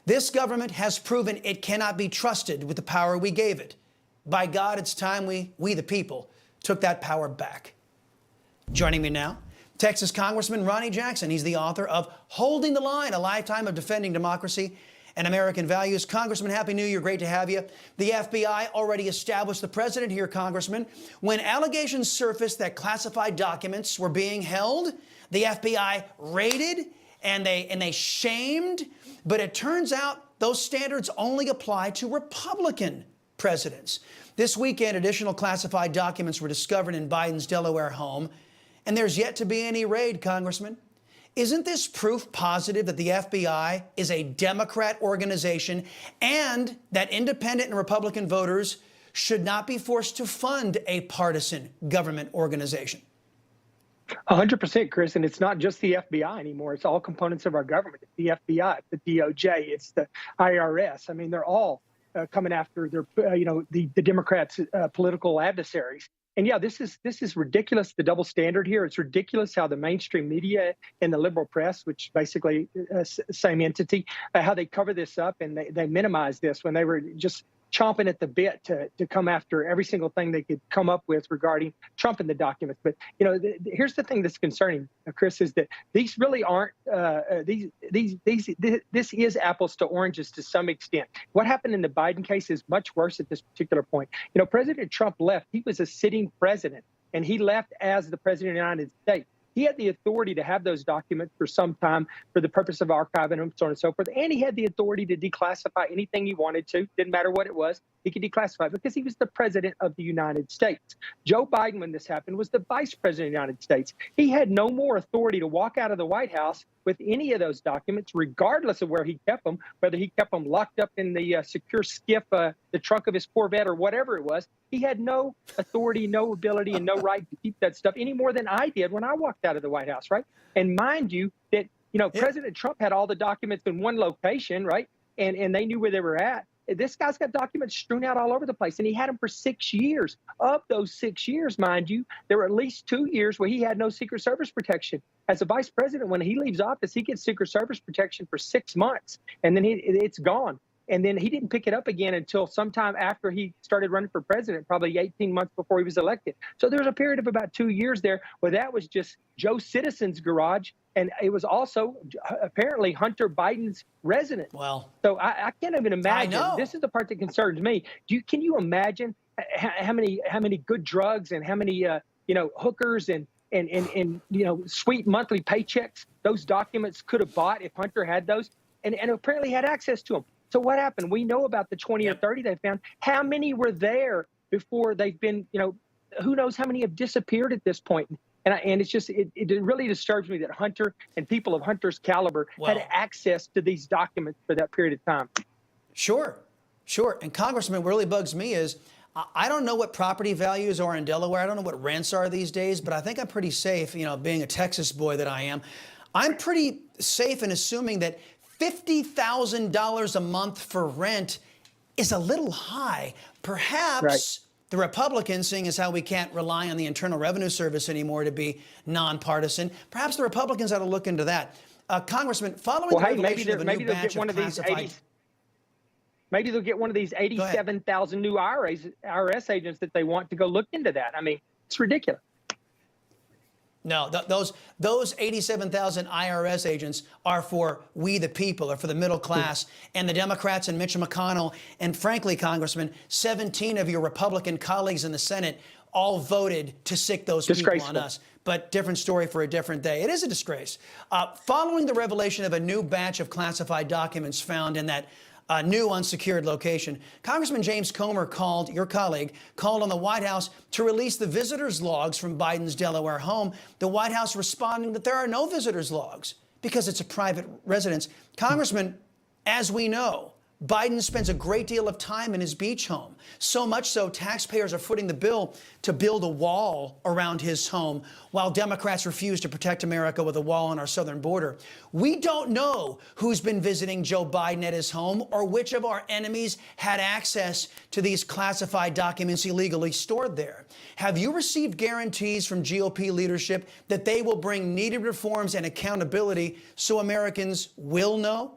This government has proven it cannot be trusted with the power we gave it. By God, it's time we the people, took that power back. Joining me now, Texas Congressman Ronny Jackson. He's the author of Holding the Line, A Lifetime of Defending Democracy and American Values. Congressman, Happy New Year. Great to have you. The FBI already established the president here, Congressman. When allegations surfaced that classified documents were being held, the FBI raided and they shamed. But it turns out those standards only apply to Republican presidents. This weekend, additional classified documents were discovered in Biden's Delaware home, and there's yet to be any raid, Congressman. Isn't this proof positive that the FBI is a Democrat organization and that independent and Republican voters should not be forced to fund a partisan government organization? 100%, Chris, and it's not just the FBI anymore. It's all components of our government. It's the FBI, it's the DOJ, it's the IRS. I mean, they're all coming after their, the Democrats' political adversaries. And yeah, this is ridiculous, the double standard here. It's ridiculous how the mainstream media and the liberal press, which basically same entity, how they cover this up and they minimize this when they were just chomping at the bit to come after every single thing they could come up with regarding Trump and the documents. But, here's the thing that's concerning, Chris, is that these really aren't, this is apples to oranges to some extent. What happened in the Biden case is much worse at this particular point. President Trump left. He was a sitting president, and he left as the president of the United States. He had the authority to have those documents for some time for the purpose of archiving them, so on and so forth. And he had the authority to declassify anything he wanted to. Didn't matter what it was. He could declassify it because he was the president of the United States. Joe Biden, when this happened, was the vice president of the United States. He had no more authority to walk out of the White House with any of those documents, regardless of where he kept them, whether he kept them locked up in the secure skiff, the trunk of his Corvette, or whatever it was. He had no authority, no ability, and no right to keep that stuff any more than I did when I walked out of the White House, right? And mind you that, President Trump had all the documents in one location, right? And they knew where they were at. This guy's got documents strewn out all over the place, and he had them for 6 years. Of those 6 years, mind you, there were at least 2 years where he had no Secret Service protection. As a vice president, when he leaves office, he gets Secret Service protection for 6 months, and then it's gone. And then he didn't pick it up again until sometime after he started running for president, probably 18 months before he was elected. So there was a period of about 2 years there where that was just Joe Citizen's garage. And it was also apparently Hunter Biden's residence. Well, so I can't even imagine. I know. This is the part that concerns me. Can you imagine how many good drugs and how many hookers and sweet monthly paychecks those documents could have bought if Hunter had those and apparently had access to them? So what happened? We know about the 20 or 30 they found. How many were there before they've been, who knows how many have disappeared at this point? And it's just, it really disturbs me that Hunter and people of Hunter's caliber had access to these documents for that period of time. Sure. And Congressman, what really bugs me is, I don't know what property values are in Delaware. I don't know what rents are these days, but I think I'm pretty safe, being a Texas boy that I am. I'm pretty safe in assuming that $50,000 a month for rent is a little high. Perhaps the Republicans, seeing as how we can't rely on the Internal Revenue Service anymore to be nonpartisan, perhaps the Republicans ought to look into that. Congressman, following the revelation of a new batch of classified... Maybe they'll get one of these 87,000 new IRS agents that they want to go look into that. I mean, it's ridiculous. No, those 87,000 IRS agents are for we the people, or for the middle class, and the Democrats and Mitch McConnell, and frankly, Congressman, 17 of your Republican colleagues in the Senate all voted to sick those people on us. But different story for a different day. It is a disgrace. Following the revelation of a new batch of classified documents found in that new unsecured location, Congressman James Comer your colleague, called on the White House to release the visitors' logs from Biden's Delaware home. The White House responding that there are no visitors' logs because it's a private residence. Congressman, as we know, Biden spends a great deal of time in his beach home. So much so, taxpayers are footing the bill to build a wall around his home while Democrats refuse to protect America with a wall on our southern border. We don't know who's been visiting Joe Biden at his home or which of our enemies had access to these classified documents illegally stored there. Have you received guarantees from GOP leadership that they will bring needed reforms and accountability so Americans will know?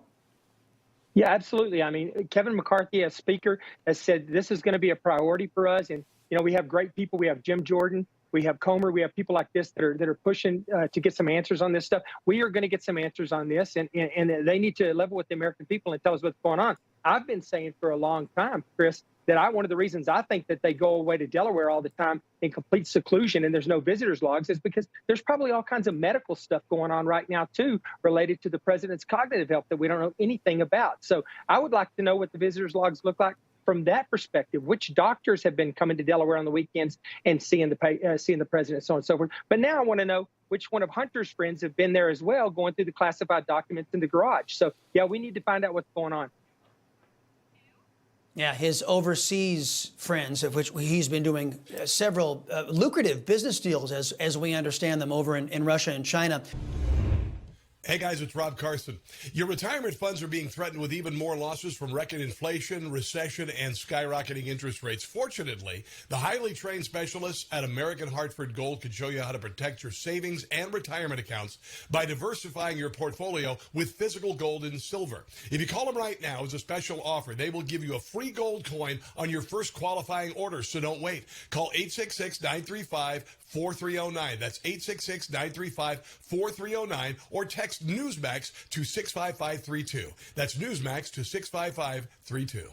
Yeah, absolutely. I mean, Kevin McCarthy, as Speaker, has said this is going to be a priority for us. And, we have great people. We have Jim Jordan. We have Comer. We have people like this that are pushing to get some answers on this stuff. We are going to get some answers on this, and they need to level with the American people and tell us what's going on. I've been saying for a long time, Chris, that one of the reasons I think that they go away to Delaware all the time in complete seclusion and there's no visitors logs is because there's probably all kinds of medical stuff going on right now, too, related to the president's cognitive health that we don't know anything about. So I would like to know what the visitors logs look like from that perspective. Which doctors have been coming to Delaware on the weekends and seeing the president, so on and so forth. But now I want to know which one of Hunter's friends have been there as well, going through the classified documents in the garage. So, yeah, we need to find out what's going on. Yeah, his overseas friends, of which he's been doing several lucrative business deals, as we understand them, over in Russia and China. Hey guys, it's Rob Carson. Your retirement funds are being threatened with even more losses from record inflation, recession, and skyrocketing interest rates. Fortunately, the highly trained specialists at American Hartford Gold can show you how to protect your savings and retirement accounts by diversifying your portfolio with physical gold and silver. If you call them right now as a special offer, they will give you a free gold coin on your first qualifying order, so don't wait. Call 866-935-4309. That's 866-935-4309, or text Newsmax to 65532. That's Newsmax to 65532.